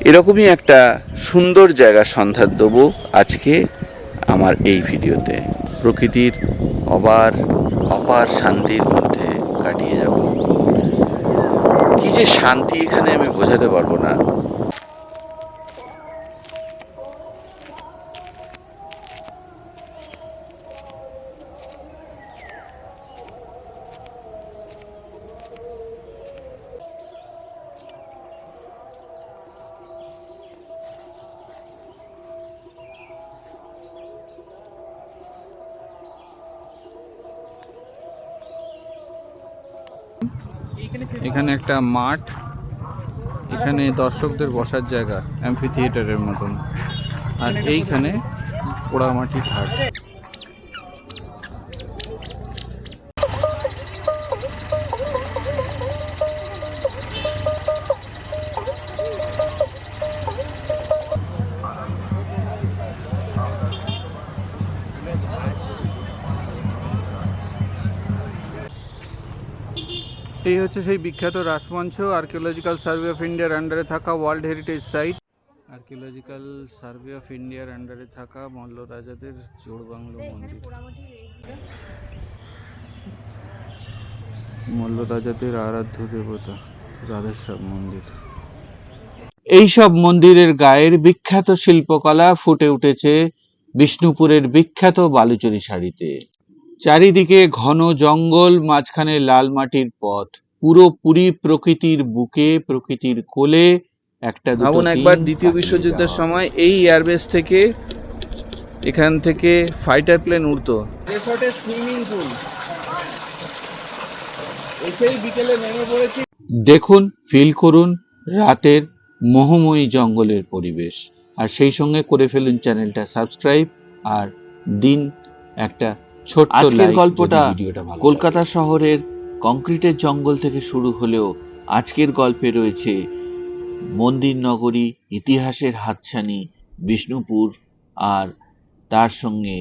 এরকমই একটা সুন্দর জায়গার সন্ধান দেবো আজকে আমার এই ভিডিওতে। প্রকৃতির অপার শান্তির মধ্যে কাটিয়ে যাব। কি যে শান্তি এখানে আমি বোঝাতে পারবো না। এখানে একটা মাঠ, এখানে দর্শকদের বসার জায়গা, অ্যাম্ফি থিয়েটারের মতন। আর এইখানে পোড়ামাটি ঘাট। এই হচ্ছে সেই বিখ্যাত রাসমঞ্চ, আর্কিওলজিক্যাল সার্ভে অফ ইন্ডিয়ার আন্ডারে থাকা world heritage site. Archaeological survey of ইন্ডিয়ার আন্ডারে থাকা মল্ল রাজাদের জোড়বাংলো মন্দির, মল্ল রাজাদের আরাধ্য দেবতা রাধেশ্যাম মন্দির। এইসব মন্দিরের গায়ের বিখ্যাত শিল্পকলা ফুটে উঠেছে বিষ্ণুপুরের বিখ্যাত বালুচরী শাড়িতে। চারিদিকে ঘন জঙ্গল, মাঝখানে লাল মাটির পথ, পুরোপুরি প্রকৃতির বুকে, প্রকৃতির কোলে। ভাবুন একবার দ্বিতীয় বিশ্বযুদ্ধের সময় এই এয়ারবেস থেকে, এখান থেকে ফাইটার প্লেন উড়তো। রিসর্টে সুইমিং পুল, এসেই বিকেলে নেমে পড়েছি। দেখুন, ফিল করুন রাতের মোহময়ী জঙ্গলের পরিবেশ, আর সেই সঙ্গে করে ফেলুন চ্যানেলটা সাবস্ক্রাইব, আর দিন একটা ছোট্ট লাইক। আজকের গল্পটা কলকাতা শহরের কংক্রিটের জঙ্গল থেকে শুরু হলেও আজকের গল্পে রয়েছে মন্দির নগরী, ইতিহাসের হাতছানি বিষ্ণুপুর, আর তার সঙ্গে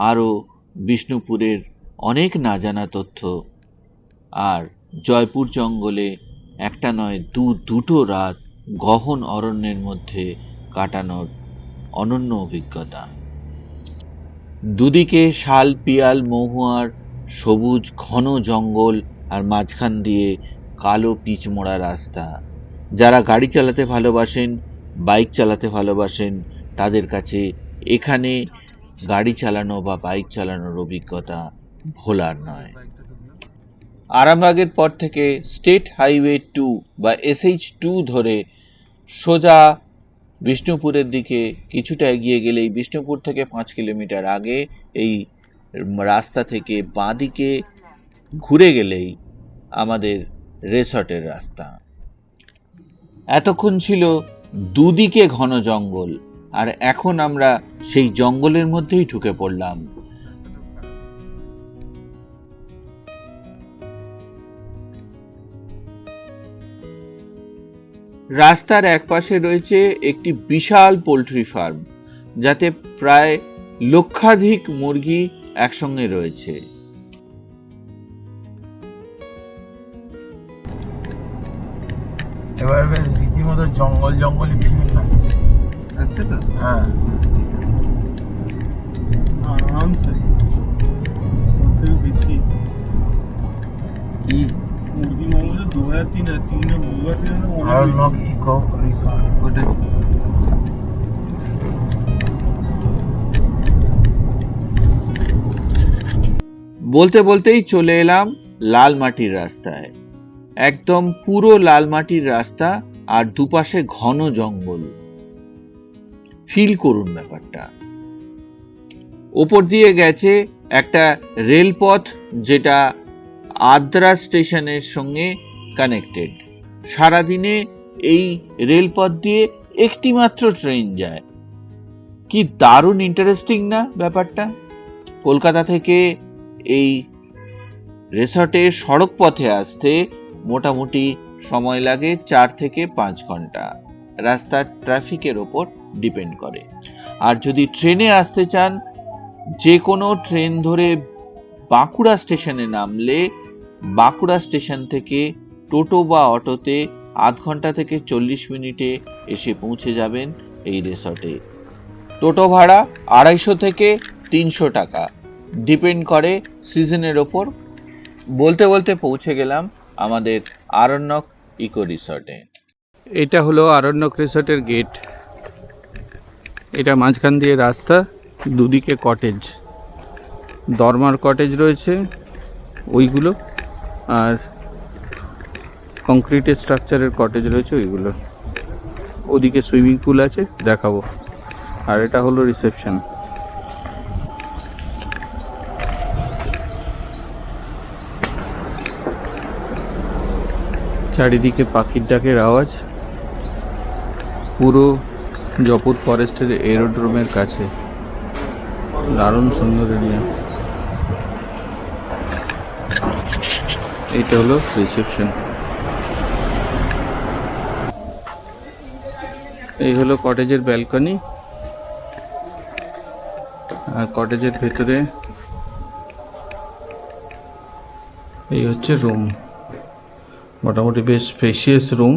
আরও বিষ্ণুপুরের অনেক না জানা তথ্য, আর জয়পুর জঙ্গলে একটা নয় দুটো রাত গহন অরণ্যের মধ্যে কাটানোর অনন্য অভিজ্ঞতা। দুদিকে শাল, পিয়াল, মহুয়ার সবুজ ঘন জঙ্গল, আর মাঝখান দিয়ে কালো পিচমোড়া রাস্তা। যারা গাড়ি চালাতে ভালোবাসেন, বাইক চালাতে ভালোবাসেন, তাদের কাছে এখানে গাড়ি চালানো বা বাইক চালানোর অভিজ্ঞতা ভোলার নয়। আরামবাগের পর থেকে স্টেট হাইওয়ে 2 বা SH2 ধরে সোজা বিষ্ণুপুরের দিকে কিছুটা এগিয়ে গেলেই, বিষ্ণুপুর থেকে 5 কিলোমিটার আগে এই রাস্তা থেকে বাঁদিকে ঘুরে গেলেই আমাদের রিসর্টের রাস্তা। এতক্ষণ ছিল দুদিকে ঘন জঙ্গল, আর এখন আমরা সেই জঙ্গলের মধ্যেই ঢুকে পড়লাম। রাস্তার একপাশে রয়েছে একটি বিশাল পোল্ট্রি ফার্ম, যাতে প্রায় লক্ষাধিক মুরগি একসঙ্গে রয়েছে। এবার বেশ রীতিমতো জঙ্গলি ফিলিং আসছে তো। হ্যাঁ, আরামসে বেশি কি মুরগি মাংস 2003 ইকো রিসর্ট ওটা। বলতে বলতেই চলে এলাম লাল মাটির রাস্তায়। একদম পুরো লাল মাটির রাস্তা, আর দুপাশে ঘন জঙ্গল। ফিল করুন ব্যাপারটা। ওপর দিয়ে গেছে একটা রেলপথ, যেটা আদ্রা স্টেশনের সঙ্গে কানেক্টেড। সারাদিনে এই রেলপথ দিয়ে একটি মাত্র ট্রেন যায়। কি দারুণ ইন্টারেস্টিং না ব্যাপারটা? কলকাতা থেকে এই রিসর্টে সড়ক পথে আসতে মোটামুটি সময় লাগে 4 থেকে 5 ঘন্টা। রাস্তার ট্রাফিকের ওপর ডিপেন্ড করে। আর যদি ট্রেনে আসতে চান, যে কোনো ট্রেন ধরে বাঁকুড়া স্টেশনে নামলে বাঁকুড়া স্টেশন থেকে টোটো বা অটোতে আধ ঘন্টা থেকে 40 মিনিটে এসে পৌঁছে যাবেন এই রিসর্টে। টোটো ভাড়া 250 থেকে 300 টাকা, ডিপেন্ড করে সিজনের ওপর। বলতে বলতে পৌঁছে গেলাম আমাদের আরণ্যক ইকো রিসর্টে। এটা হলো আরণ্যক রিসর্টের গেট। এটা মাঝখান দিয়ে রাস্তা, দুদিকে কটেজ, দরমার কটেজ রয়েছে ওইগুলো, আর কংক্রিটের স্ট্রাকচারের কটেজ রয়েছে ওইগুলো। ওদিকে সুইমিং পুল আছে, দেখাবো। আর এটা হলো রিসেপশন। চারিদিকে পাখির ডাকের আওয়াজ, পুরো জয়পুর ফরেস্টের এরোড্রোমের কাছে। দারুণ সুন্দর এরিয়া। এটা হলো রিসেপশন। এই হলো কটেজের ব্যালকনি, আর কটেজের ভেতরে এই হচ্ছে রুম। মোটামুটি বেশ স্পেশিয়াস রুম।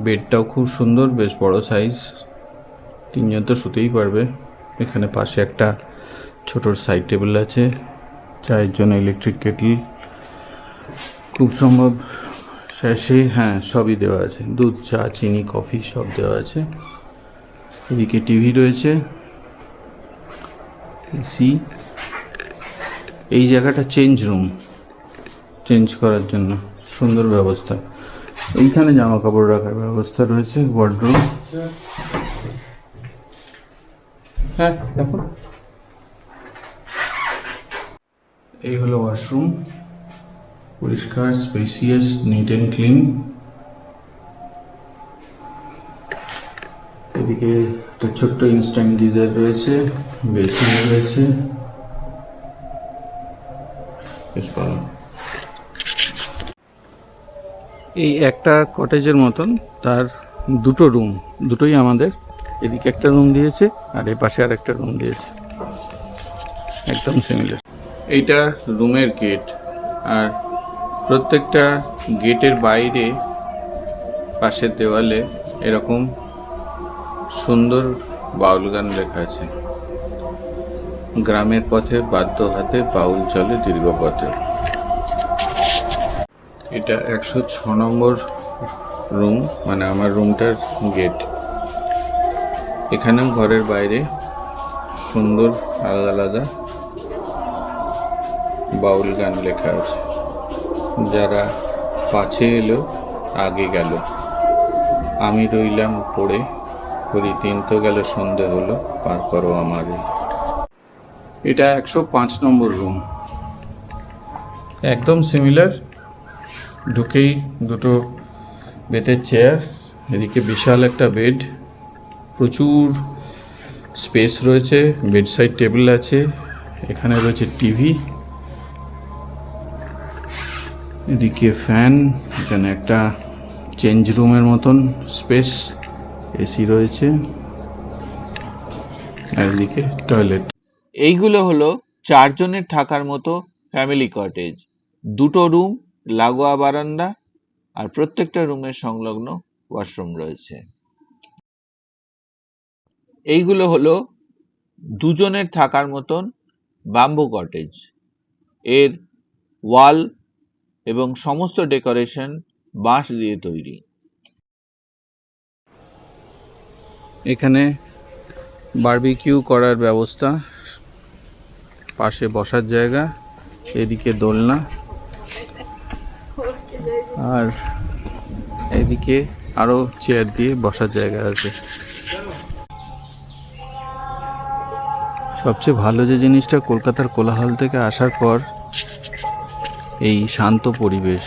বেডটাও খুব সুন্দর, বেশ বড় সাইজ, 3 জন তো শুতেই পারবে। এখানে পাশে একটা ছোট সাইড টেবিল আছে, চায়ের জন্য ইলেকট্রিক কেটল, খুব সম্ভব শেষে, হ্যাঁ সবই দেওয়া আছে, দুধ, চা, চিনি, কফি সব দেওয়া আছে। এদিকে টিভি রয়েছে, এসি। এই জায়গাটা চেঞ্জ রুম, চেঞ্জ করার জন্য সুন্দর ব্যবস্থা। এইখানে জামা কাপড় রাখার ব্যবস্থা রয়েছে, ওয়ার্ডরোব। হ্যাঁ দেখুন, এই হলো ওয়াশরুম, পরিষ্কার, স্পেসিয়াস, নিট অ্যান্ড ক্লিন। এদিকে একটা ছোট্ট ইনস্ট্যান্ট গিজার রয়েছে, বেসিন রয়েছে, বেশ ভালো। এই একটা কটেজের মতন, তার দুটো রুম, দুটোই আমাদের। এদিকে একটা রুম দিয়েছে আর এই পাশে আর একটা রুম দিয়েছে, একদম সিমিলার। এইটা রুমের গেট, আর প্রত্যেকটা গেটের বাইরে পাশের দেওয়ালে এরকম সুন্দর বাউল গান লেখা আছে। গ্রামের পথে বাদ্য হাতে বাউল চলে দীর্ঘ পথে। এটা 106 নম্বর রুম, মানে আমার রুমটার গেট। এখানেও ঘরের বাইরে সুন্দর আলাদা আলাদা বাউল গান লেখা আছে। যারা পাছে এলো আগে গেল, আমি রইলাম পড়ে, করি দিন তো গেল সন্ধে হলো, পার করো আমারে। এটা 105 নম্বর রুম, একদম সিমিলার। ঢুকেই দুটো বেতের চেয়ার, এদিকে বিশাল একটা বেড, প্রচুর স্পেস রয়েছে, বেড সাইড টেবিল আছে, এখানে রয়েছে টিভি, এদিকে ফ্যান, এখানে একটা চেঞ্জ রুমের মতন স্পেস, এসি রয়েছে, আর এদিকে টয়লেট। এইগুলো হলো 4 জনের থাকার মতো ফ্যামিলি কটেজ। দুটো রুম, লাগোয়া বারান্দা, আর প্রত্যেকটা রুমের সংলগ্ন ওয়াশরুম রয়েছে। এইগুলো হলো 2 জনের থাকার মতন বাম্বু কটেজ। এর ওয়াল এবং সমস্ত ডেকোরেশন বাঁশ দিয়ে তৈরি। এখানে বারবিকিউ করার ব্যবস্থা, পাশে বসার জায়গা, এদিকে দোলনা, আর এদিকে আরো চেয়ার দিয়ে বসার জায়গা আছে। সবচেয়ে ভালো যে জিনিসটা, কলকাতার কোলাহল থেকে আসার পর এই শান্ত পরিবেশ।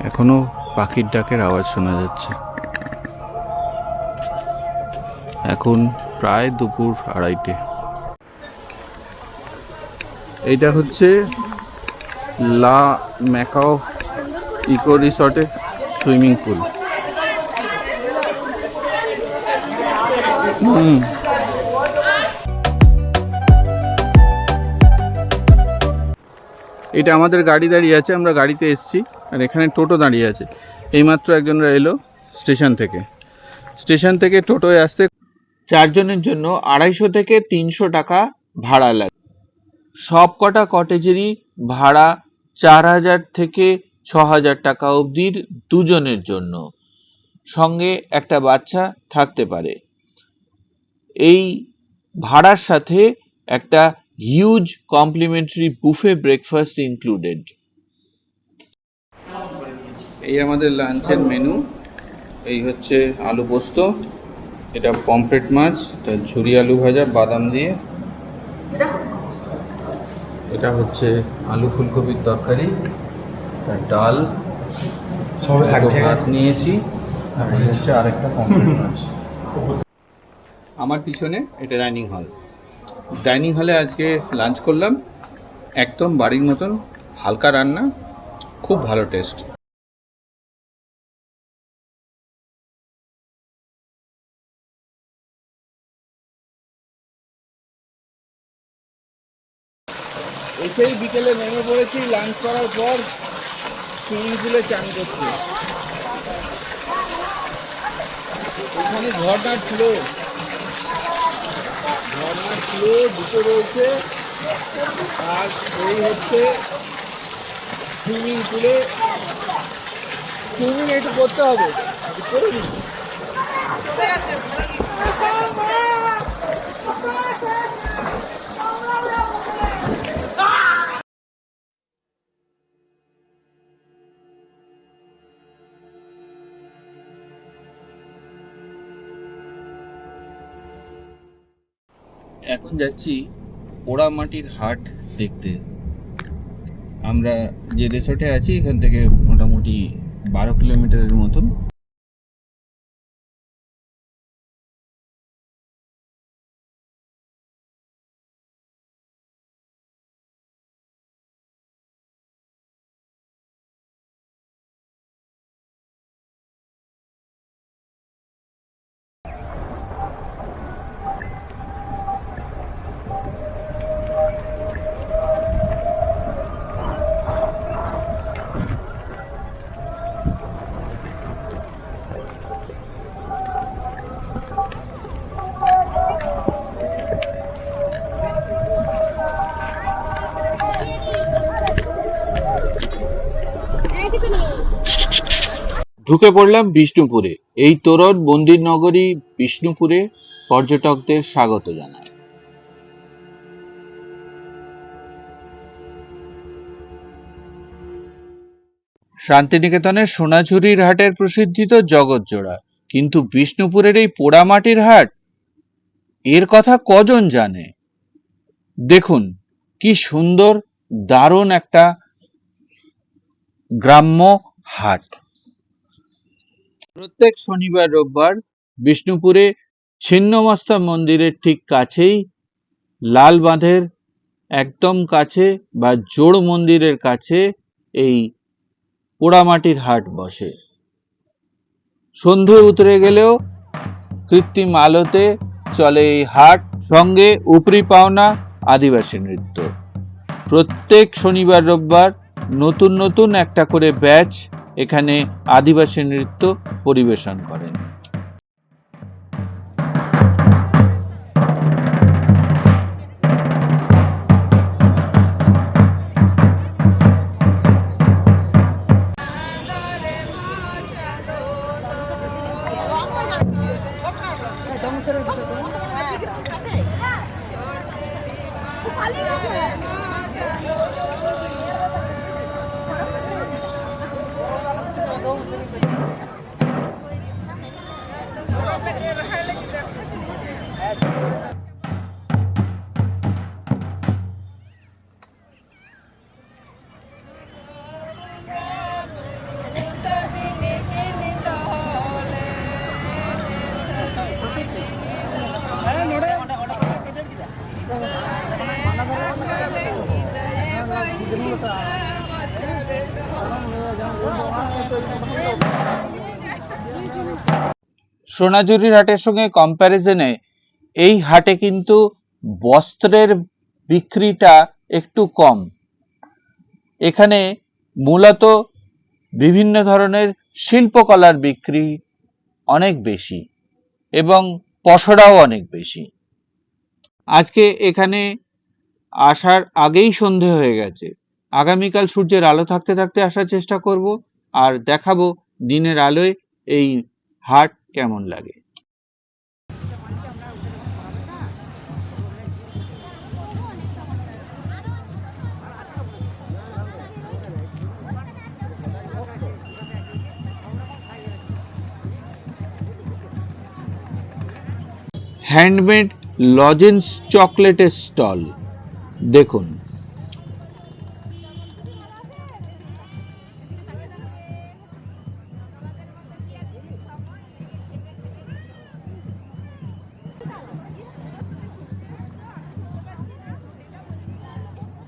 এখনো পাখির ডাকের আওয়াজ শোনা যাচ্ছে। এখন প্রায় দুপুর 2:30। এইটা হচ্ছে লা ম্যাকাও ইকো রিসর্টের সুইমিং পুল। এটা আমাদের গাড়ি দাঁড়িয়ে আছে, আমরা গাড়িতে এসেছি, আর এখানে টোটো দাঁড়িয়ে আছে। এইমাত্র একজনরা এলো স্টেশন থেকে টোটোয় আসতে 4 জনের জন্য 250 থেকে 300 টাকা ভাড়া লাগে। সব কটা কটেজেরই ভাড়া 4000 থেকে 6000 টাকা অবধির দুজনের জন্য, সঙ্গে একটা বাচ্চা থাকতে পারে। এই ভাড়ার সাথে একটা huge complimentary buffet breakfast included. এই আমাদের লাঞ্চের মেনু। এই হচ্ছে আলু পোস্ত, এটা পমফ্রেট মাছ, ঝুরি আলু ভাজা বাদাম দিয়ে, এটা হচ্ছে আলু ফুলকপির তরকারি, ডাল, ভাত নিয়েছি, আর এই হচ্ছে আরেকটা পমফ্রেট মাছ। আমার পিছনে এটা ডাইনিং হলে আজকে লাঞ্চ করলাম। একদম বাড়ির মতন, হালকা রান্না, খুব ভালো টেস্ট। এসেই বিকেলে নেমে পড়েছি লাঞ্চ করার পর সুইমিং পুলে চান করতে। ওখানে ঝর্ণার ফ্লো দুটো রয়েছে, আর এই হচ্ছে সুইমিং পুলে। সুইমিং একটু করতে হবে, করে দিন। এখন যাচ্ছি পোড়ামাটির হাট দেখতে। আমরা যে রিসোর্টে আছি এখান থেকে মোটামুটি 12 কিলোমিটারের মতন। ঢুকে পড়লাম বিষ্ণুপুরে। এই তোরণ মন্দির নগরী বিষ্ণুপুরে পর্যটকদের স্বাগত জানায়। শান্তিনিকেতনের সোনাঝুরির হাটের প্রসিদ্ধি তো জগৎজোড়া, কিন্তু বিষ্ণুপুরের এই পোড়ামাটির হাট, এর কথা কজন জানে? দেখুন কি সুন্দর, দারুণ একটা গ্রাম্য হাট। প্রত্যেক শনিবার রোববার বিষ্ণুপুরে ছিন্নমস্তা মন্দিরের ঠিক কাছেই, লাল বাঁধের একদম কাছে বা জোড় মন্দিরের কাছে এই পোড়ামাটির হাট বসে। সন্ধে উতরে গেলেও কৃত্রিম আলোতে চলে এই হাট, সঙ্গে উপরি পাওনা আদিবাসী নৃত্য। প্রত্যেক শনিবার রোববার নতুন নতুন একটা করে ব্যাচ এখানে আদিবাসী নৃত্য পরিবেশন করেন। সোনাঝুরির হাটের সঙ্গে কম্প্যারিজনে এই হাটে কিন্তু বস্ত্রের বিক্রিটা একটু কম। এখানে মূলত বিভিন্ন ধরনের শিল্পকলার বিক্রি অনেক বেশি এবং পসরাও অনেক বেশি। আজকে এখানে আসার আগেই সন্ধে হয়ে গেছে। আগামীকাল সূর্যের আলো থাকতে থাকতে আসার চেষ্টা করব আর দেখাবো দিনের আলোয় এই হাট কেমন লাগে। হ্যান্ডমেড লজেন্স চকলেটের স্টল দেখুন।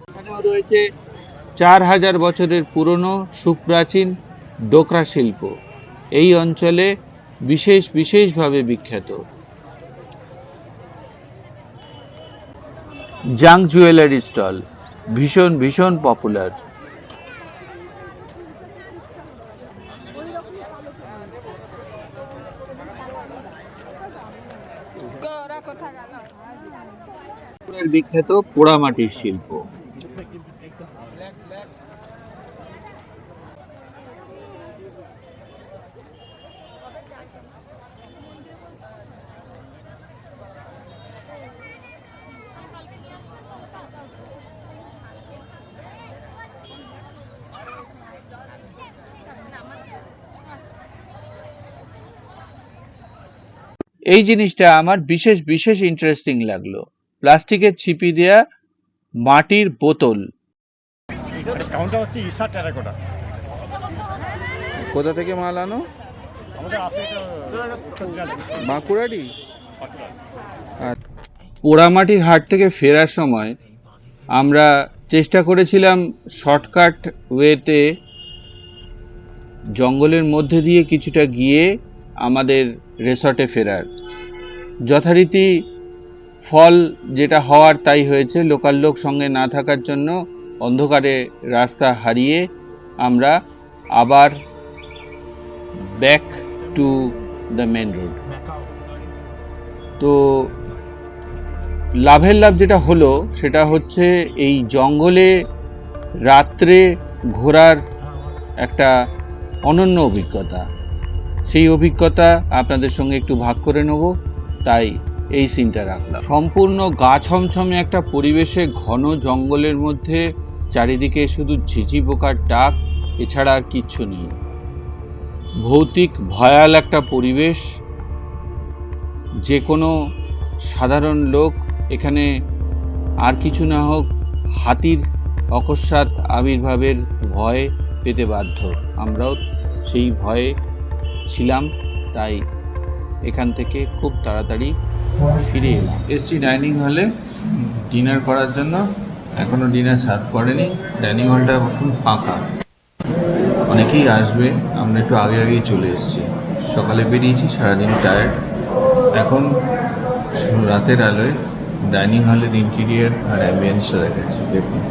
এখানেও রয়েছে 4000 বছরের পুরনো সুপ্রাচীন ডোকরা শিল্প, এই অঞ্চলে বিশেষভাবে বিখ্যাত। জাং জুয়েলারি স্টল ভীষণ পপুলার। বিখ্যাত পোড়ামাটির শিল্প। এই জিনিসটা আমার বিশেষ ইন্টারেস্টিং লাগলো, প্লাস্টিকের ছিপি দেয়া মাটির বোতল। কোথা থেকে মাল আনো? বাঁকুড়ারই। পোড়ামাটির হাট থেকে ফেরার সময় আমরা চেষ্টা করেছিলাম শর্টকাট ওয়েতে জঙ্গলের মধ্যে দিয়ে কিছুটা গিয়ে আমাদের রিসর্টে ফেরার। যথারীতি ফল যেটা হওয়ার তাই হয়েছে, লোকাল লোক সঙ্গে না থাকার জন্য অন্ধকারে রাস্তা হারিয়ে আমরা আবার back to the main road. তো লাভ যেটা হলো সেটা হচ্ছে এই জঙ্গলে রাত্রে ঘোরার একটা অনন্য অভিজ্ঞতা। সেই অভিজ্ঞতা আপনাদের সঙ্গে একটু ভাগ করে নেব, তাই এই সিনটা রাখলাম। সম্পূর্ণ গা ছমছমে একটা পরিবেশে, ঘন জঙ্গলের মধ্যে, চারিদিকে শুধু ঝিঝি পোকার ডাক, এছাড়া আর কিচ্ছু নেই। ভৌতিক ভয়াল একটা পরিবেশ। যে কোনো সাধারণ লোক এখানে আর কিছু না হোক হাতির অকস্মাৎ আবির্ভাবের ভয় পেতে বাধ্য। আমরাও সেই ভয়ে ছিলাম, তাই এখান থেকে খুব তাড়াতাড়ি ফিরে এলাম। এসছি ডাইনিং হলে ডিনার করার জন্য। এখনো ডিনার সার্ভ করেনি, ডাইনিং হলটা এখন ফাঁকা। অনেকেই আসবে, আমরা একটু আগেই চলে এসেছি। সকালে বেরিয়েছি, সারাদিন টায়ার্ড। এখন রাতের আলোয় ডাইনিং হলের ইন্টেরিয়ার আর অ্যাম্বিয়েন্সটা দেখাচ্ছি, দেখুন।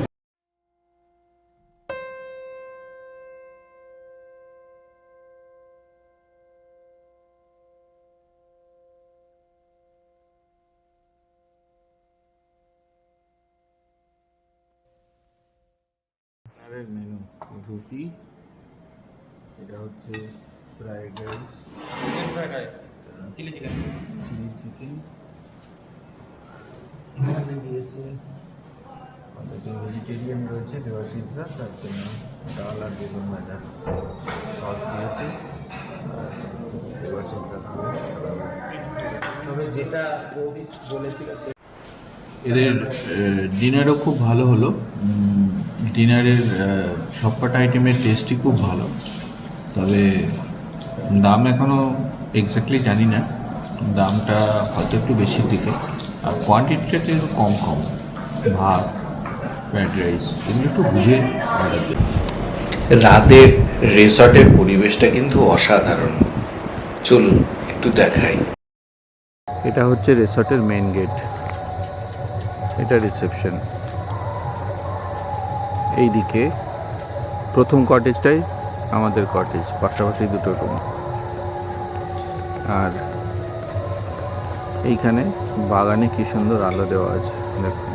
মেনু রুটি, এটা হচ্ছে ফ্রাইড রাইস, চিলি চিকেন এখানে দিয়েছে। ভেজিটেরিয়ান রয়েছে দেওয়াশিসরা, তার জন্য ডাল আর বেগুন ভাজা, সস দিয়েছে। দেওয়াশিসরা তবে যেটা বলেছিল এদের ডিনারও খুব ভালো হলো। ডিনারের সবকটা আইটেমের টেস্টই খুব ভালো, তবে দাম এখনও এক্স্যাক্টলি জানি না, দামটা হয়তো একটু বেশির দিকে, আর কোয়ান্টিটিটা কিন্তু কম। ভাত, ফ্রাইড রাইস এগুলো একটু বুঝে অর্ডার দেবে। রাতের রিসর্টের পরিবেশটা কিন্তু অসাধারণ, চলুন একটু দেখাই। এটা হচ্ছে রিসর্টের মেইন গেট, এটা রিসেপশন। এইদিকে প্রথম কটেজটাই আমাদের কটেজ, পাশাপাশি দুটো রুম। আর এইখানে বাগানে কি সুন্দর আলো দেওয়া আছে দেখুন।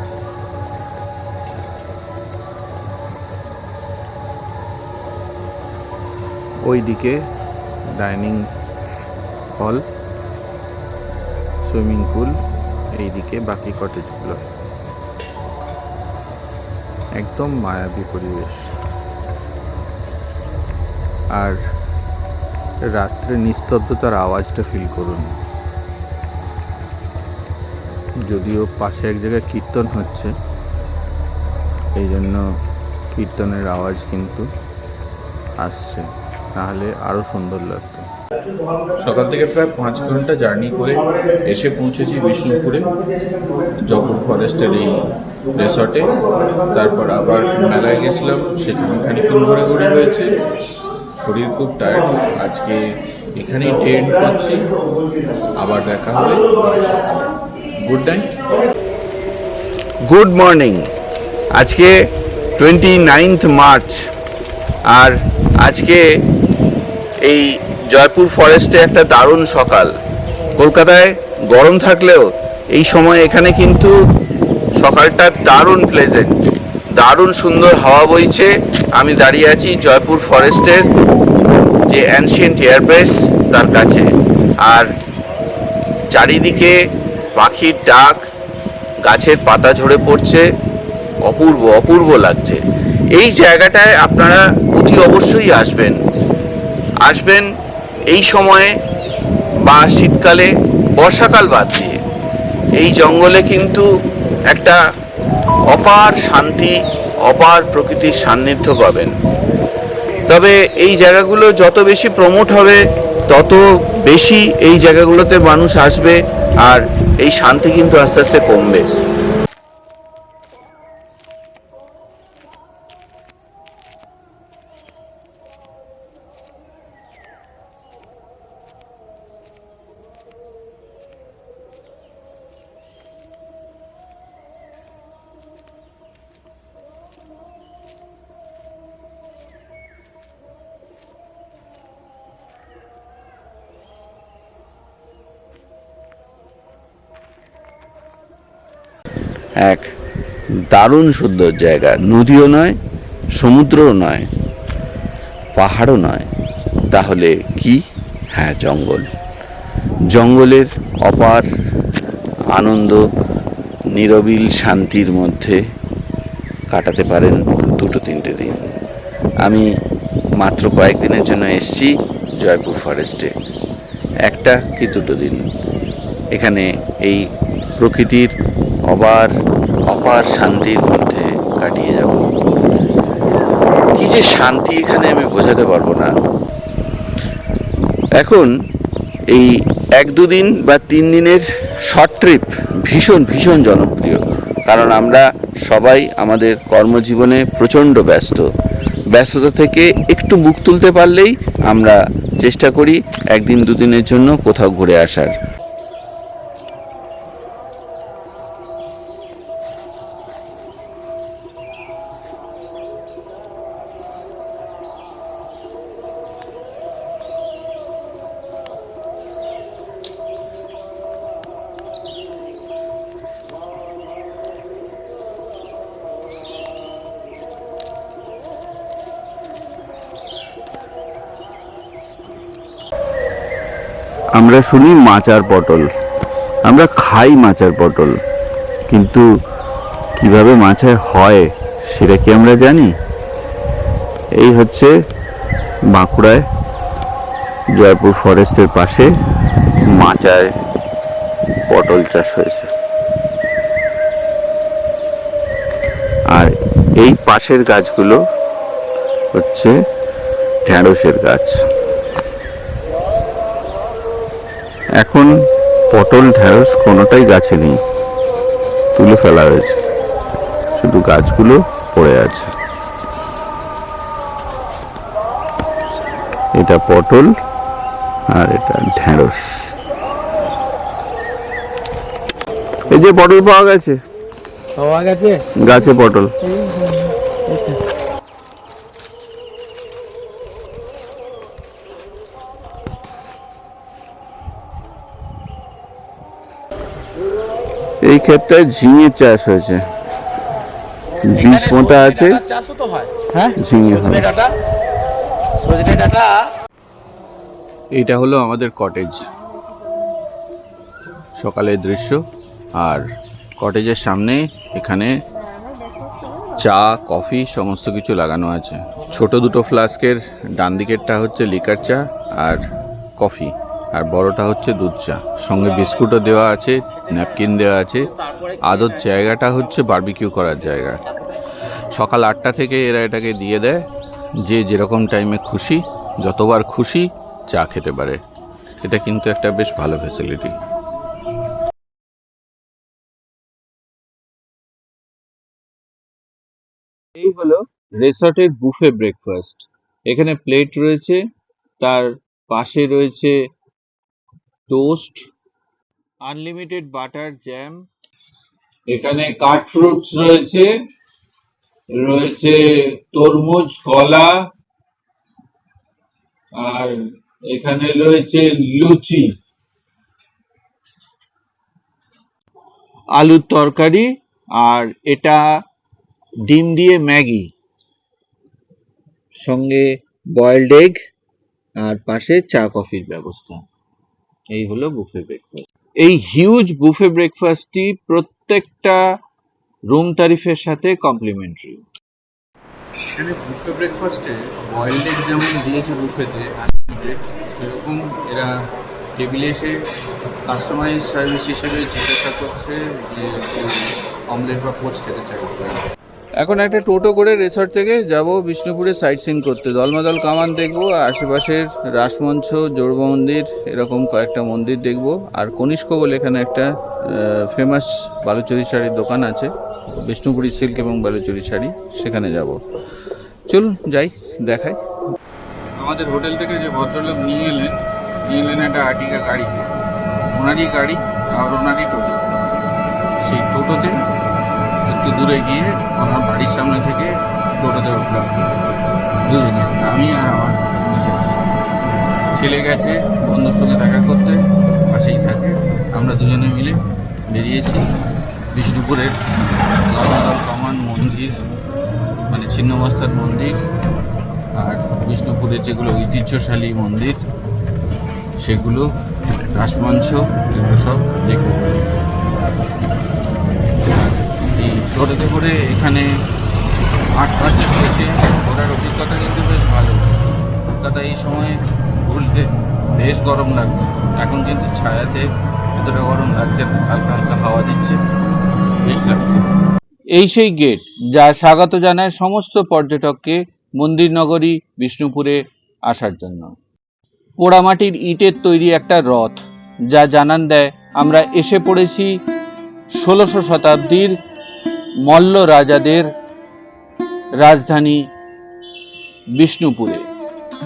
ওইদিকে ডাইনিং হল, সুইমিং পুল, এইদিকে বাকি কটেজগুলো। একদম মায়াবী পরিবেশ। আর রাত্রে নিস্তব্ধতার আওয়াজটা ফিল করুন। যদিও পাশে এক জায়গায় কীর্তন হচ্ছে, এই জন্য কীর্তনের আওয়াজ কিন্তু আসছে, নাহলে আরও সুন্দর লাগতো। সকাল থেকে প্রায় 5 ঘন্টা জার্নি করে এসে পৌঁছেছি বিষ্ণুপুরে, জয়পুর ফরেস্টের এই রিসর্টে। তারপর আবার মেলায় গেছিলাম, সেখানে খানিকক্ষণ ঘোরাঘুরি হয়েছে। শরীর খুব টায়ার্ড, আজকে এখানেই ডে এন্ড করছি। আবার দেখা হবে সকালে। Good night, good morning. আজকে 29 মার্চ, আর আজকে এই জয়পুর ফরেস্টে একটা দারুণ সকাল। কলকাতায় গরম থাকলেও এই সময় এখানে কিন্তু সকালটা দারুণ প্লেজেন্ট, দারুণ সুন্দর হাওয়া বইছে। আমি দাঁড়িয়ে আছি জয়পুর ফরেস্টের যে অ্যানশিয়েন্ট এয়ারবেস তার কাছে, আর চারিদিকে পাখির ডাক, গাছের পাতা ঝরে পড়ছে, অপূর্ব অপূর্ব লাগছে। এই জায়গাটায় আপনারা অতি অবশ্যই আসবেন এই সময়ে, বা শীতকালে, বর্ষাকাল বাদ দিয়ে। এই জঙ্গলে কিন্তু একটা অপার শান্তি, অপার প্রকৃতির সান্নিধ্য পাবেন। তবে এই জায়গাগুলো যত বেশি প্রমোট হবে, তত বেশি এই জায়গাগুলোতে মানুষ আসবে, আর এই শান্তি কিন্তু আস্তে আস্তে কমবে। এক দারুণ সুন্দর জায়গা, নদীও নয়, সমুদ্রও নয়, পাহাড়ও নয়, তাহলে কি? হ্যাঁ, জঙ্গল। জঙ্গলের অপার আনন্দ, নিরবিল শান্তির মধ্যে কাটাতে পারেন 2-3 দিন। আমি মাত্র কয়েকদিনের জন্য এসেছি জয়পুর ফরেস্টে, 1 কি 2 দিন। এখানে এই প্রকৃতির অপার শান্তির মধ্যে কাটিয়ে যাব। কি যে শান্তি এখানে, আমি বোঝাতে পারবো না। এখন এই 1-2 দিন বা 3 দিনের শর্ট ট্রিপ ভীষণ ভীষণ জনপ্রিয়, কারণ আমরা সবাই আমাদের কর্মজীবনে প্রচণ্ড ব্যস্ততা থেকে একটু মুখ তুলতে পারলেই আমরা চেষ্টা করি 1-2 দিনের জন্য কোথাও ঘুরে আসার। আমরা শুনি মাচার পটল, আমরা খাই মাচার পটল, কিন্তু কিভাবে মাচায় হয় সেটা কি আমরা জানি? এই হচ্ছে বাঁকুড়ায় জয়পুর ফরেস্টের পাশে মাচায় পটল চাষ হয়েছে। আর এই পাশের গাছগুলো হচ্ছে ঢেঁড়সের গাছ। এখন পটল ঢেঁড়স কোনোটাই গাছে নেই, তুলে ফেলা হয়েছে, শুধু গাছগুলো পড়ে আছে। এটা পটল আর এটা ঢেঁড়স। এই যে পটল পাওয়া গেছে, গাছে পটল। এই ক্ষেতটায় ঝিঙে চাষ হয়েছে, বীজ পোঁতা আছে, চাষও তো হয়। ঝিঙে হয়। সজনে ডাঁটা এইটা হলো আমাদের কটেজ, সকালের দৃশ্য। আর কটেজের সামনে এখানে চা কফি সমস্ত কিছু লাগানো আছে। ছোট দুটো ফ্লাস্কের, ডান দিকেরটা হচ্ছে লিকার চা আর কফি, আর বড়টা হচ্ছে দুধ চা, সঙ্গে বিস্কুটও দেওয়া আছে, ন্যাপকিন দেওয়া আছে। আদর জায়গাটা হচ্ছে বারবিকিউ করার জায়গা। সকাল 8টা থেকে এরা এটাকে দিয়ে দেয়, যে যেরকম টাইমে খুশি, যতবার খুশি চা খেতে পারে। এটা কিন্তু একটা বেশ ভালো ফ্যাসিলিটি। এই হলো রিসর্টের বুফে ব্রেকফাস্ট। এখানে প্লেট রয়েছে, তার পাশে রয়েছে টোস্ট, আনলিমিটেড বাটার, জ্যাম, এখানে কাট ফ্রুটস রয়েছে, রয়েছে তরমুজ, কলা, আর এখানে রয়েছে লুচি, আলুর তরকারি, আর এটা ডিম দিয়ে ম্যাগি, সঙ্গে বয়েলড এগ, আর পাশে চা কফির ব্যবস্থা। এই হলো বুফে ব্রেকফাস্ট। এই হিউজ বুফে ব্রেকফাস্টটি প্রত্যেকটা রুম তারিফের সাথে কমপ্লিমেন্টারি। এখানে বুফে ব্রেকফাস্টে বয়েলড এগ যেমন দিয়েছে বুফেতে আনলিমিটেড, সেরকম এরা টেবিলে এসে কাস্টমাইজ সার্ভিস হিসেবে জিজ্ঞাসা করছে যে কেউ অমলেট বা পোচ খেতে চাই। এখন একটা টোটো করে রিসর্ট থেকে যাব বিষ্ণুপুরে সাইট সিন করতে। দলমাদল কামান দেখবো, আশেপাশের রাসমঞ্চ, জোড় মন্দির, এরকম কয়েকটা মন্দির দেখব। আর কনিষ্ক বলে এখানে একটা ফেমাস বালুচরী শাড়ির দোকান আছে, বিষ্ণুপুরি সিল্ক এবং বালুচরী শাড়ি, সেখানে যাব। চলুন যাই, দেখাই। আমাদের হোটেল থেকে যে ভদ্রলোক নিয়ে এলেন একটা আর্টিকা গাড়িতে, ওনারই গাড়ি আর ওনারই টোটো। সেই টোটোতে একটু দূরে গিয়ে ওনার বাড়ির সামনে থেকে টোটোতে উঠলাম দুজনে, আমি আর আমার মিসেস। ছেলে গেছে বন্ধুর সঙ্গে দেখা করতে, পাশেই থাকে। আমরা দুজনে মিলে বেরিয়েছি বিষ্ণুপুরের দলমাদল কামান মন্দির, মানে ছিন্নমস্তার মন্দির, আর বিষ্ণুপুরের যেগুলো ঐতিহ্যশালী মন্দির সেগুলো, রাসমঞ্চ, এগুলো সব দেখব। এই টোটোতে করে এখানে 8 মাসে হয়েছে, ঘোরার অভিজ্ঞতা কিন্তু বেশ ভালো। কলকাতা এই সময় ঘুরলে বেশ গরম লাগবে, এখন কিন্তু ছায়াতে এতটা গরম লাগছে না, হালকা হালকা হাওয়া দিচ্ছে, বেশ লাগছে। এই সেই গেট যা স্বাগত জানায় সমস্ত পর্যটককে মন্দির নগরী বিষ্ণুপুরে আসার জন্য। পোড়ামাটির ইটের তৈরি একটা রথ, যা জানান দেয় আমরা এসে পড়েছি 16শো শতাব্দীর মল্ল রাজাদের রাজধানী বিষ্ণুপুরে।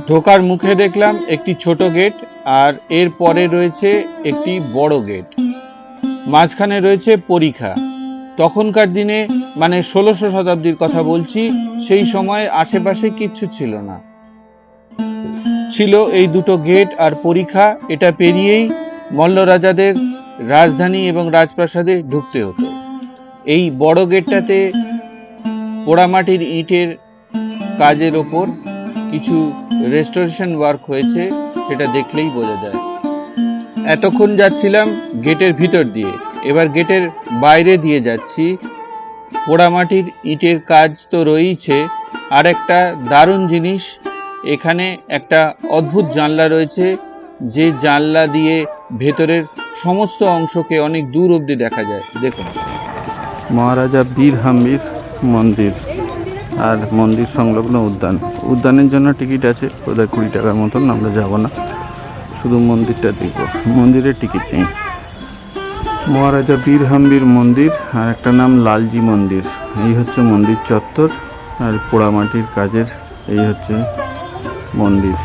ঢোকার মুখে দেখলাম একটি ছোট গেট, আর এর পরে রয়েছে একটি বড় গেট, মাঝখানে রয়েছে পরিখা। তখনকার দিনে, মানে 16শো শতাব্দীর কথা বলছি, সেই সময় আশেপাশে কিচ্ছু ছিল না, ছিল এই দুটো গেট আর পরিখা। এটা পেরিয়েই মল্ল রাজাদের রাজধানী এবং রাজপ্রাসাদে ঢুকতে হতো। এই বড় গেটটাতে পোড়ামাটির ইটের কাজের ওপর কিছু রেস্টোরেশন ওয়ার্ক হয়েছে, সেটা দেখলেই বোঝা যায়। এতক্ষণ যাচ্ছিলাম গেটের ভিতর দিয়ে, এবার গেটের বাইরে দিয়ে যাচ্ছি। পোড়ামাটির ইটের কাজ তো রয়েছে, আর একটা দারুণ জিনিস, এখানে একটা অদ্ভুত জানলা রয়েছে, যে জানলা দিয়ে ভেতরের সমস্ত অংশকে অনেক দূর অবধি দেখা যায়। দেখুন, মহারাজা বীর হাম্বির মন্দির আর মন্দির সংলগ্ন উদ্যান। উদ্যানের জন্য টিকিট আছে বোধহয় 20 টাকার মতন, আমরা যাব না, শুধু মন্দিরটা দেখব, মন্দিরের টিকিট নেই। মহারাজা বীর হাম্বির মন্দির, আর একটা নাম লালজি মন্দির। এই হচ্ছে মন্দির চত্বর, আর পোড়ামাটির কাজের এই হচ্ছে মন্দির।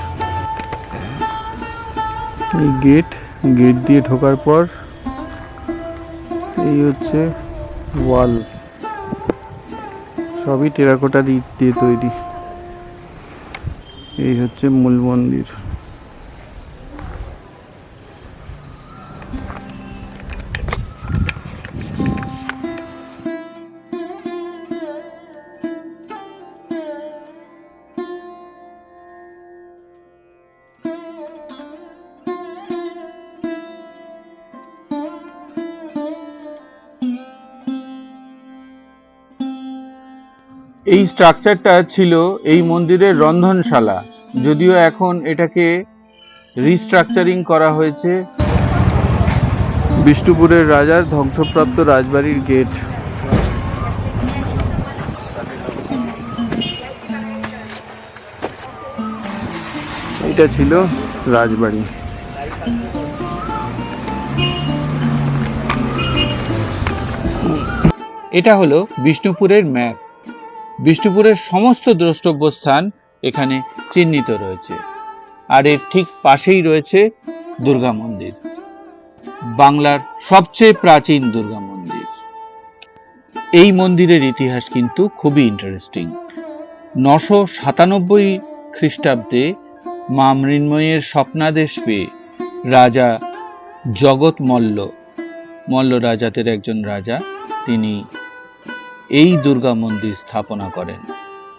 এই গেট দিয়ে ঢোকার পর এই হচ্ছে ওয়াল, সবই টেরাকোটার ইট দিয়ে তৈরি। এই হচ্ছে মূল মন্দির। এই স্ট্রাকচারটা ছিল এই মন্দিরের রন্ধনশালা, যদিও এখন এটাকে রিস্ট্রাকচারিং করা হয়েছে। বিষ্ণুপুরের রাজার ধ্বংসপ্রাপ্ত রাজবাড়ির গেট। এটা ছিল রাজবাড়ি। এটা হলো বিষ্ণুপুরের ম্যাপ। বিষ্ণুপুরের সমস্ত দ্রষ্টব্য স্থান এখানে চিহ্নিত রয়েছে। আর এর ঠিক পাশেই রয়েছে দুর্গা মন্দির, বাংলার সবচেয়ে প্রাচীন দুর্গা মন্দির। এই মন্দিরের ইতিহাস কিন্তু খুবই ইন্টারেস্টিং। 997 খ্রিস্টাব্দে মা মৃন্ময়ের স্বপ্নাদেশ পেয়ে রাজা জগৎ মল্ল রাজাদের একজন রাজা, তিনি এই দুর্গা মন্দির স্থাপনা করেন।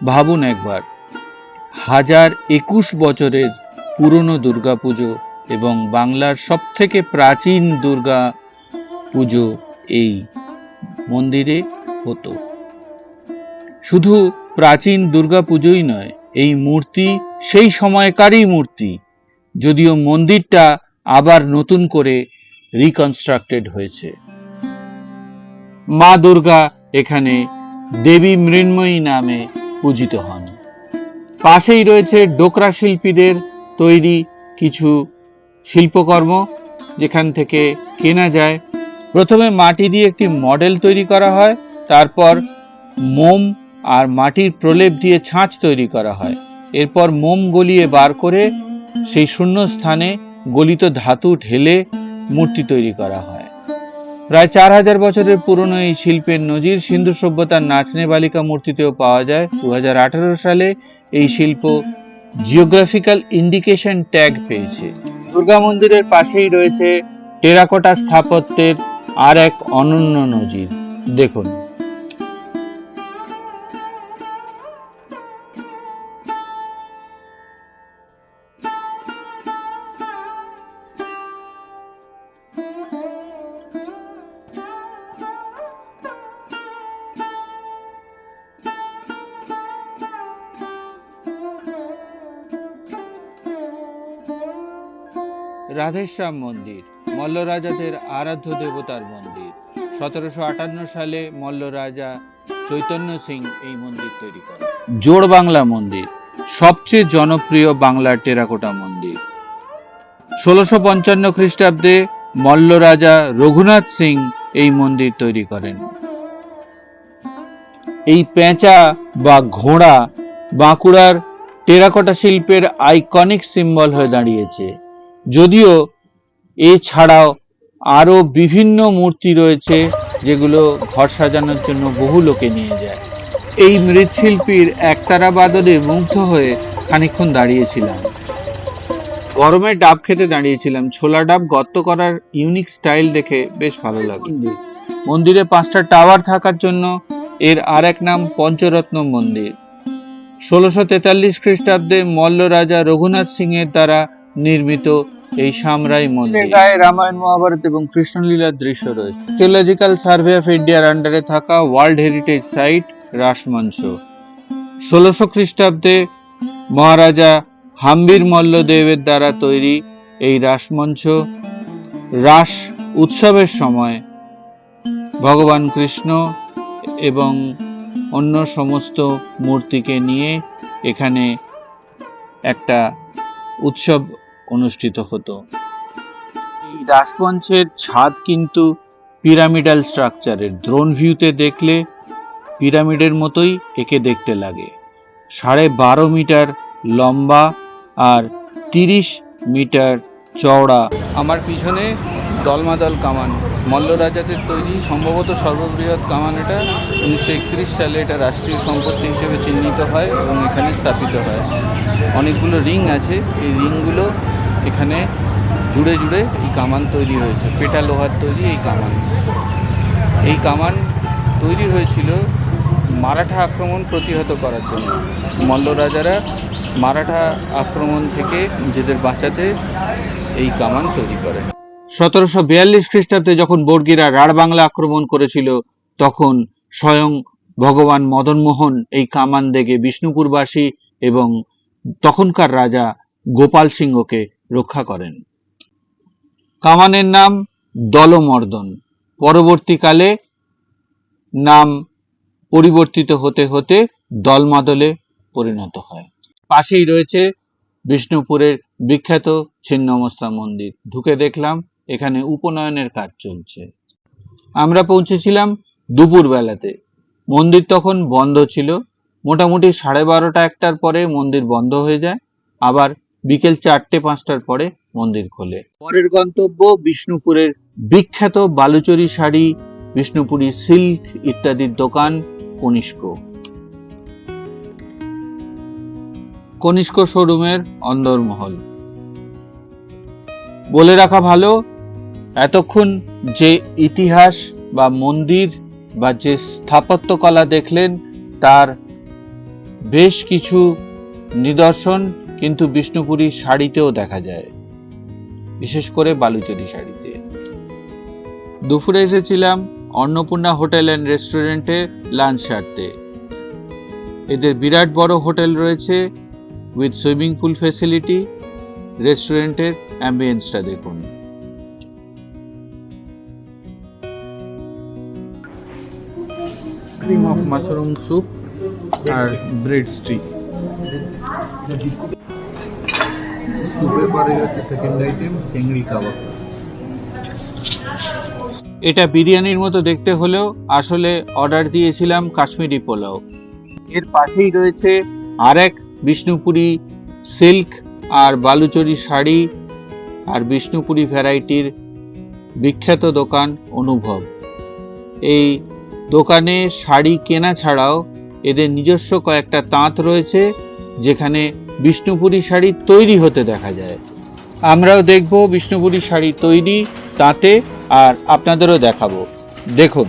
ভাবুন একবার, 1021 বছরের পুরনো দুর্গা পুজো এবং বাংলার সবথেকে প্রাচীন দুর্গা পুজো এই মন্দিরে হতো। শুধু প্রাচীন দুর্গা পুজোই নয়, এই মূর্তি সেই সময়কারই মূর্তি, যদিও মন্দিরটা আবার নতুন করে রিকনস্ট্রাক্টেড হয়েছে। মা দুর্গা এখানে দেবী মৃন্ময়ী নামে পূজিত হন। পাশেই রয়েছে ডোকরা শিল্পীদের তৈরি কিছু শিল্পকর্ম, যেখান থেকে কেনা যায়। প্রথমে মাটি দিয়ে একটি মডেল তৈরি করা হয়, তারপর মোম আর মাটির প্রলেপ দিয়ে ছাঁচ তৈরি করা হয়। এরপর মোম গলিয়ে বার করে সেই শূন্য স্থানে গলিত ধাতু ঢেলে মূর্তি তৈরি করা হয়। প্রায় 4000 বছরের পুরনো এই শিল্পের নজির সিন্ধু সভ্যতার নাচনে বালিকা মূর্তিতেও পাওয়া যায়। 2018 সালে এই শিল্প জিওগ্রাফিক্যাল ইন্ডিকেশন ট্যাগ পেয়েছে। দুর্গা মন্দিরের পাশেই রয়েছে টেরাকোটা স্থাপত্যের আর এক অনন্য নজির, দেখুন। রাধেশ্যাম মন্দির মল্ল রাজাদের আরাধ্য দেবতার মন্দির। 1758 সালে মল্ল রাজা চৈতন্য সিং এই মন্দির তৈরি করেন। জোড় বাংলা মন্দির সবচেয়ে জনপ্রিয় বাংলার টেরাকোটা মন্দির। 1655 খ্রিস্টাব্দে মল্ল রাজা রঘুনাথ সিং এই মন্দির তৈরি করেন। এই পেঁচা বা ঘোড়া বাঁকুড়ার টেরাকোটা শিল্পের আইকনিক সিম্বল হয়ে দাঁড়িয়েছে। যদিও এছাড়াও আরো বিভিন্ন মূর্তি রয়েছে যেগুলো ঘর সাজানোর জন্য বহু লোকে নিয়ে যায়। এই মৃৎশিল্পীর একতারা বাদনে মুগ্ধ হয়ে খানিকক্ষণ দাঁড়িয়েছিলাম। গরমে ডাব খেতে দাঁড়িয়েছিলাম। ছোলা ডাব গর্ত করার ইউনিক স্টাইল দেখে বেশ ভালো লাগলো। মন্দিরে 5টা টাওয়ার থাকার জন্য এর আর এক নাম পঞ্চরত্ন মন্দির। 1643 খ্রিস্টাব্দে মল্ল রাজা রঘুনাথ সিং এর দ্বারা নির্মিত এই সামরাই মন্দির গায়ে রামায়ণ, মহাভারত এবং কৃষ্ণলীলার দৃশ্য রয়েছে। আর্কিওলজিক্যাল সার্ভে অফ ইন্ডিয়ার আন্ডারে থাকা ওয়ার্ল্ড হেরিটেজ সাইট রাসমঞ্চ। 1600 খ্রিস্টাব্দে মহারাজা হাম্বির মল্লদেবের দ্বারা তৈরি এই রাসমঞ্চ রাস উৎসবের সময় ভগবান কৃষ্ণ এবং অন্য সমস্ত মূর্তিকে নিয়ে এখানে একটা উৎসব অনুষ্ঠিত হতো। এই রাসমঞ্চের ছাদ কিন্তু পিরামিডাল স্ট্রাকচারের। ড্রোন ভিউতে দেখলে পিরামিডের মতোই একে দেখতে লাগে। 12.5 মিটার লম্বা আর 30 মিটার চওড়া। আমার পিছনে দলমাদল কামান, মল্ল রাজাদের তৈরি সম্ভবত সর্ববৃহৎ কামান। এটা 1931 সালে এটা রাষ্ট্রীয় সম্পত্তি হিসেবে চিহ্নিত হয় এবং এখানে স্থাপিত হয়। অনেকগুলো রিং আছে, এই রিংগুলো এখানে জুড়ে জুড়ে এই কামান তৈরি হয়েছে। পেটা লোহার তৈরি এই কামান। এই কামান তৈরি হয়েছিল মারাঠা আক্রমণ প্রতিহত করার জন্য। মল্ল রাজারা মারাঠা আক্রমণ থেকে নিজেদের বাঁচাতে এই কামান তৈরি করে। 1742 খ্রিস্টাব্দে যখন বর্গীরা রাঢ় বাংলা আক্রমণ করেছিল, তখন স্বয়ং ভগবান মদনমোহন এই কামান দেখে বিষ্ণুপুরবাসী এবং তখনকার রাজা গোপাল সিংহকে রক্ষা করেন। কামানের নাম দলমর্দন, পরবর্তীকালে নাম পরিবর্তিত হতে হতে দলমাদলে পরিণত হয়। পাশেই রয়েছে বিষ্ণুপুরের বিখ্যাত ছিন্নমস্তা মন্দির। ঢুকে দেখলাম এখানে উপনয়নের কাজ চলছে। আমরা পৌঁছেছিলাম দুপুর বেলাতে, মন্দির তখন বন্ধ ছিল। মোটামুটি 12:30-1টার পরে মন্দির বন্ধ হয়ে যায়, আবার বিকেল 4টে-5টার পরে মন্দির খোলে। পরের গন্তব্য বিষ্ণুপুরের বিখ্যাত বালুচরী শাড়ি, বিষ্ণুপুরি সিল্ক ইত্যাদির দোকান কনিষ্ক। কনিষ্ক শোরুমের অন্দরমহল। বলে রাখা ভালো, এতক্ষণ যে ইতিহাস বা মন্দির বা যে স্থাপত্যকলা দেখলেন তার বেশ কিছু নিদর্শন কিন্তু বিষ্ণুপুরি শাড়িতেও দেখা যায়, বিশেষ করে বালুচরী শাড়িতে। দুপুরে এসেছিলাম অন্নপূর্ণা হোটেল অ্যান্ড রেস্টুরেন্টে লাঞ্চ সারতে। এদের বিরাট বড় হোটেল রয়েছে উইথ সুইমিং পুল ফেসিলিটি। রেস্টুরেন্টের অ্যাম্বিয়েন্সটা দেখুন। ক্রিম অফ মাশরুম স্যুপ আর ব্রেড স্টিক। স্যুপের পরে হচ্ছে সেকেন্ড আইটেম টেংরি কাবাব। এটা বিরিয়ানির মতো দেখতে হলেও আসলে অর্ডার দিয়েছিলাম কাশ্মীরি পোলাও। এর পাশেই রয়েছে আরেক বিষ্ণুপুরি সিল্ক আর বালুচরী শাড়ি আর বিষ্ণুপুরি ভ্যারাইটির বিখ্যাত দোকান অনুভব। এই দোকানে শাড়ি কেনা ছাড়াও এদের নিজস্ব কয়েকটা তাঁত রয়েছে যেখানে বিষ্ণুপুরি শাড়ি তৈরি হতে দেখা যায়। আমরাও দেখব বিষ্ণুপুরি শাড়ি তৈরি তাঁতে, আর আপনাদেরও দেখাবো। দেখুন,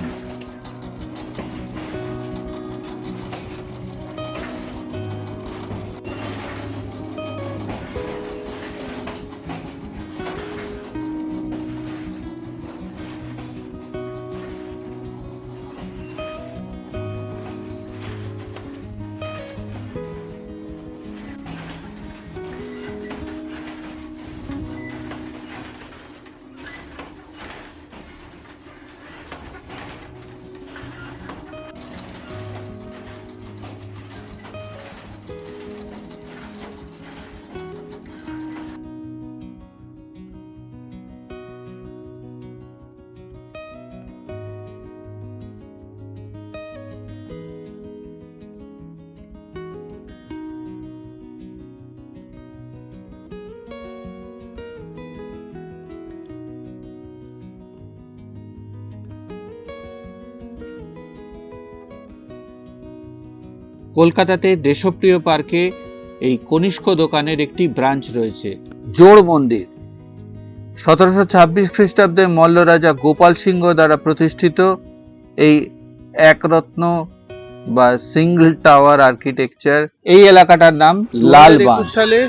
কলকাতাতে দেশপ্রিয় পার্কে এই কনিষ্ক দোকানের একটি ব্রাঞ্চ রয়েছে। জোড় মন্দির 1726 খ্রিস্টাব্দে মল্ল রাজা গোপাল সিংহ দ্বারা প্রতিষ্ঠিত এই একরত্ন বা সিঙ্গল টাওয়ার আর্কিটেকচার। এই এলাকাটার নাম লালবাগ। সালে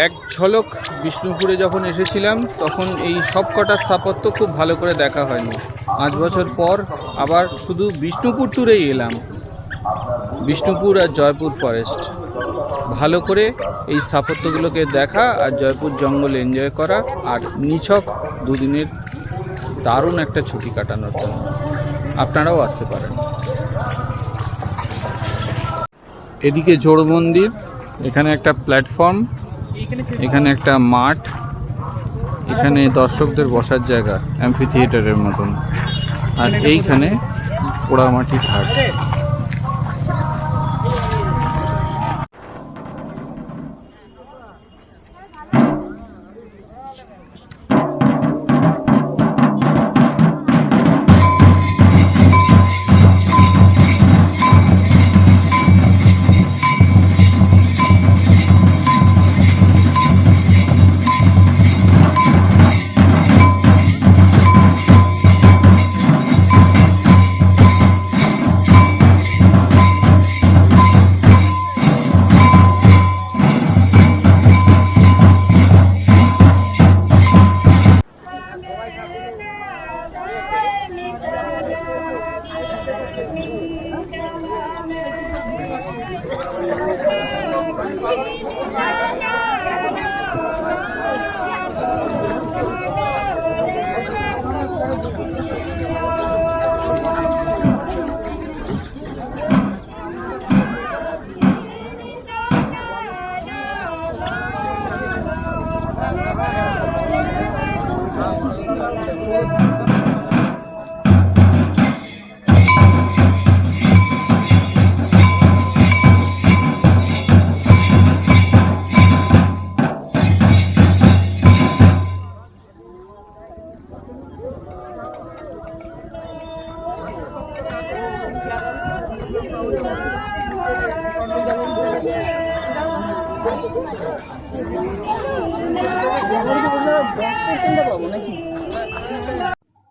এক ঝলক বিষ্ণুপুরে যখন এসেছিলাম তখন এই সব কটা স্থাপত্য খুব ভালো করে দেখা হয়নি। 5 বছর পর আবার শুধু বিষ্ণুপুর ট্যুরেই এলাম, বিষ্ণুপুর আর জয়পুর ফরেস্ট ভালো করে এই স্থাপত্যগুলোকে দেখা আর জয়পুর জঙ্গল এনজয় করা আর নিছক দুদিনের দারুণ একটা ছুটি কাটানোর জন্য আপনারাও আসতে পারেন। এদিকে জোড় মন্দির, এখানে একটা প্ল্যাটফর্ম, এখানে একটা মাঠ, এখানে দর্শকদের বসার জায়গা অ্যাম্পি থিয়েটারের মতন, আর এইখানে পোড়ামাটি ঘাট।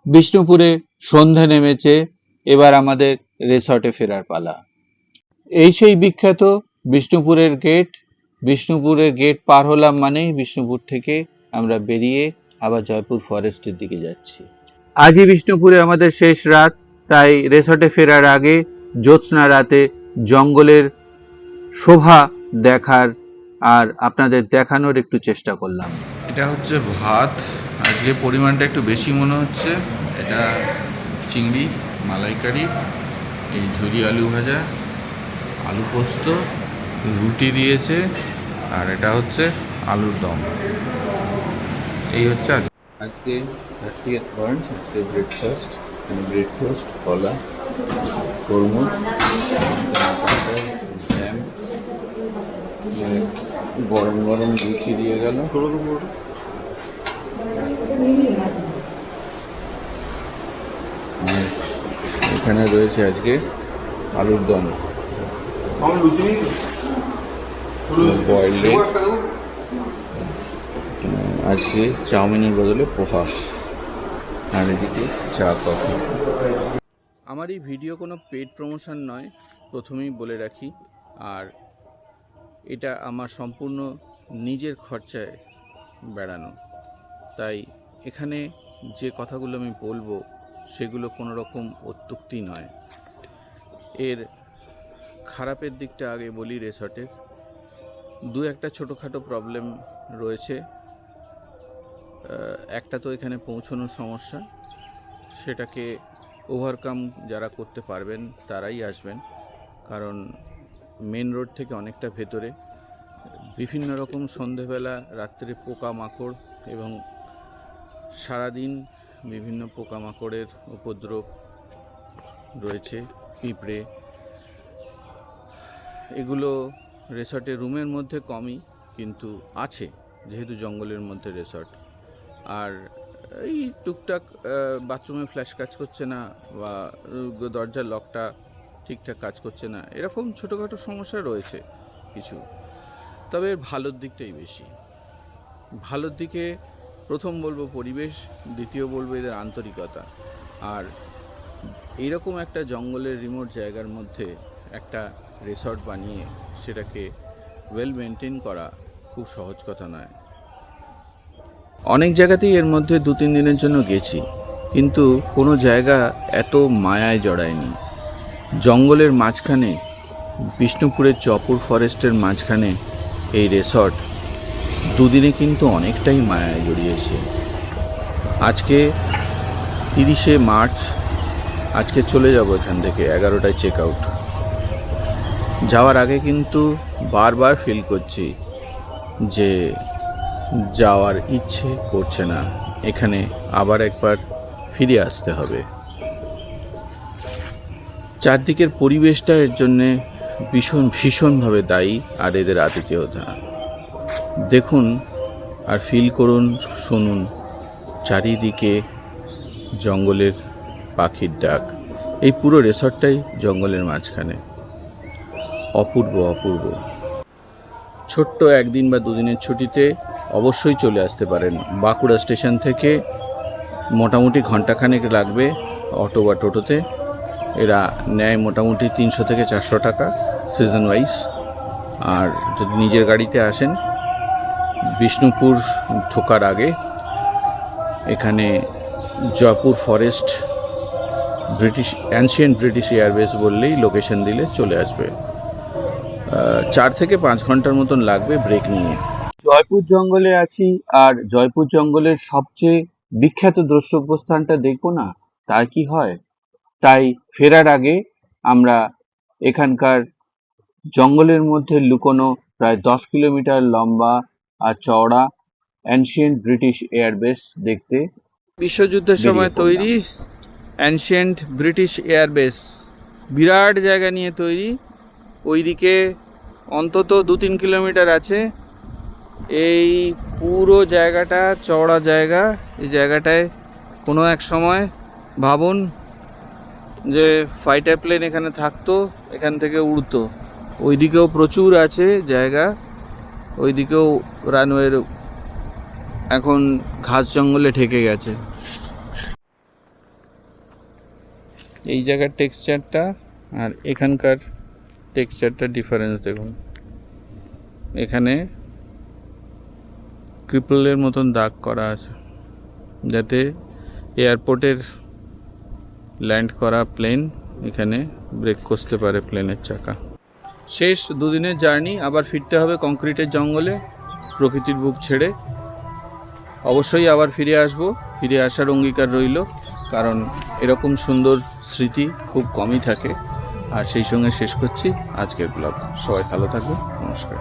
বিষ্ণুপুরে সন্ধে নেমেছে, এবার আমাদের রিসর্টে ফেরার পালা। এই সেই বিখ্যাত বিষ্ণুপুরের গেট। বিষ্ণুপুরের গেট পার হলাম মানেই বিষ্ণুপুর থেকে আমরা বেরিয়ে আবার জয়পুর ফরেস্টের দিকে যাচ্ছি। আজই বিষ্ণুপুরে আমাদের শেষ রাত, তাই রিসর্টে ফেরার আগে জ্যোৎস্না রাতে জঙ্গলের শোভা দেখার আর আপনাদের দেখানোর একটু চেষ্টা করলাম। এটা হচ্ছে ভাত, আজকে পরিমাণটা একটু বেশি মনে হচ্ছে। এটা চিংড়ি মালাইকারি, এই ঝুরি আলু ভাজা, আলু পোস্ত, রুটি দিয়েছে, আর এটা হচ্ছে আলুর দম। এই হচ্ছে আজকে 30th বার্ন। আজকে ব্রেকফাস্ট, ব্রেড টোস্ট, কলা, তরমুজ, জ্যাম, গরম গরম লুচি দিয়ে গেল। আর এখানে রয়েছে আজকে আলুর দম, বয়েলড এগ, আজকে চাউমিনের বদলে পোহা, আর এদিকে চা কফি। আমার এই ভিডিও কোনো পেড প্রমোশন নয়, প্রথমেই বলে রাখি। আর এটা আমার সম্পূর্ণ নিজের খরচায় বেড়ানো, তাই এখানে যে কথাগুলো আমি বলবো সেগুলো কোনো রকম অত্যুক্তি নয়। এর খারাপের দিকটা আগে বলি। রিসর্টের দু একটা ছোটোখাটো প্রবলেম রয়েছে। একটা তো এখানে পৌঁছানোর সমস্যা, সেটাকে ওভারকাম যারা করতে পারবেন তারাই আসবেন, কারণ মেন রোড থেকে অনেকটা ভেতরে। বিভিন্ন রকম সন্ধেবেলা রাত্রে পোকামাকড় এবং সারাদিন বিভিন্ন পোকামাকড়ের উপদ্রব রয়েছে, পিঁপড়ে। এগুলো রিসর্টের রুমের মধ্যে কমই, কিন্তু আছে, যেহেতু জঙ্গলের মধ্যে রিসর্ট। আর এই টুকটাক বাথরুমে ফ্ল্যাশ কাজ করছে না, বা দরজার লকটা ঠিকঠাক কাজ করছে না, এরকম ছোটোখাটো সমস্যা রয়েছে কিছু। তবে এর ভালোর দিকটাই বেশি। ভালোর দিকে প্রথম বলবো পরিবেশ, দ্বিতীয় বলবো এদের আন্তরিকতা। আর এইরকম একটা জঙ্গলের রিমোট জায়গার মধ্যে একটা রিসর্ট বানিয়ে সেটাকে ওয়েল মেনটেন করা খুব সহজ কথা নয়। অনেক জায়গাতেই এর মধ্যে 2-3 দিনের জন্য গেছি, কিন্তু কোনো জায়গা এত মায়ায় জড়ায়নি। জঙ্গলের মাঝখানে, বিষ্ণুপুরের জয়পুর ফরেস্টের মাঝখানে এই রিসর্ট 2 দিনে কিন্তু অনেকটাই মায়ায় জড়িয়েছে। আজকে 30শে মার্চ, আজকে চলে যাব এখান থেকে 11টায় চেক আউট। যাওয়ার আগে কিন্তু বারবার ফিল করছি যে যাওয়ার ইচ্ছে করছে না, এখানে আবার একবার ফিরে আসতে হবে। চারদিকের পরিবেশটা এর জন্যে ভীষণভাবে দায়ী, আর এদের আতিথেয়তা দেখুন আর ফিল করুন, শুনুন। চারিদিকে জঙ্গলের পাখির ডাক। এই পুরো রিসর্টটাই জঙ্গলের মাঝখানে, অপূর্ব অপূর্ব। ছোট্ট 1 দিন বা 2 দিনের ছুটিতে অবশ্যই চলে আসতে পারেন। বাঁকুড়া স্টেশন থেকে মোটামুটি ঘন্টাখানেক লাগবে অটো বা টোটোতে। এরা নেয় মোটামুটি 300 থেকে 400 টাকা সিজন ওয়াইজ। আর যদি নিজের গাড়িতে আসেন, বিষ্ণুপুর ঢোকার আগে এখানে Jaipur forest ancient British airbase বললেই লোকেশন দিলে চলে আসবে। 4 থেকে 5 ঘন্টার মতন লাগবে ব্রেক নিয়ে। জয়পুর জঙ্গলে আছি, আর জয়পুর জঙ্গলের সবচেয়ে বিখ্যাত দ্রষ্টব্য স্থানটা দেখবো না, তার কি হয়? তাই ফেরার আগে আমরা এখানকার জঙ্গলের মধ্যে লুকোনো প্রায় 10 কিলোমিটার লম্বা আর চওড়া অ্যানশিয়েন্ট ব্রিটিশ এয়ারবেস দেখতে বিশ্বযুদ্ধের সময় তৈরি অ্যানশিয়েন্ট ব্রিটিশ এয়ারবেস, বিরাট জায়গা নিয়ে তৈরি। ওইদিকে অন্তত 2-3 কিলোমিটার আছে। এই পুরো জায়গাটা চওড়া জায়গা। এই জায়গাটায় কোনো এক সময় ভাবুন যে ফাইটার প্লেন এখানে থাকতো, এখান থেকে উড়তো। ওইদিকেও প্রচুর আছে জায়গা, ওইদিকেও রানওয়ের এখন ঘাস জঙ্গলে ঢেকে গেছে। এই জায়গার টেক্সচারটা আর এখানকার টেক্সচারটা ডিফারেন্স দেখুন। এখানে ক্রিপলের মতন দাগ করা আছে, যাতে এয়ারপোর্টের ল্যান্ড করা প্লেন এখানে ব্রেক কষতে পারে প্লেনের চাকা। শেষ দুদিনের জার্নি, আবার ফিরতে হবে কংক্রিটের জঙ্গলে, প্রকৃতির বুক ছেড়ে। অবশ্যই আবার ফিরে আসব, ফিরে আসার অঙ্গীকার রইল, কারণ এরকম সুন্দর স্মৃতি খুব কমই থাকে। আর সেই সঙ্গে শেষ করছি আজকের ব্লগ। সবাই ভালো থাকবে, নমস্কার।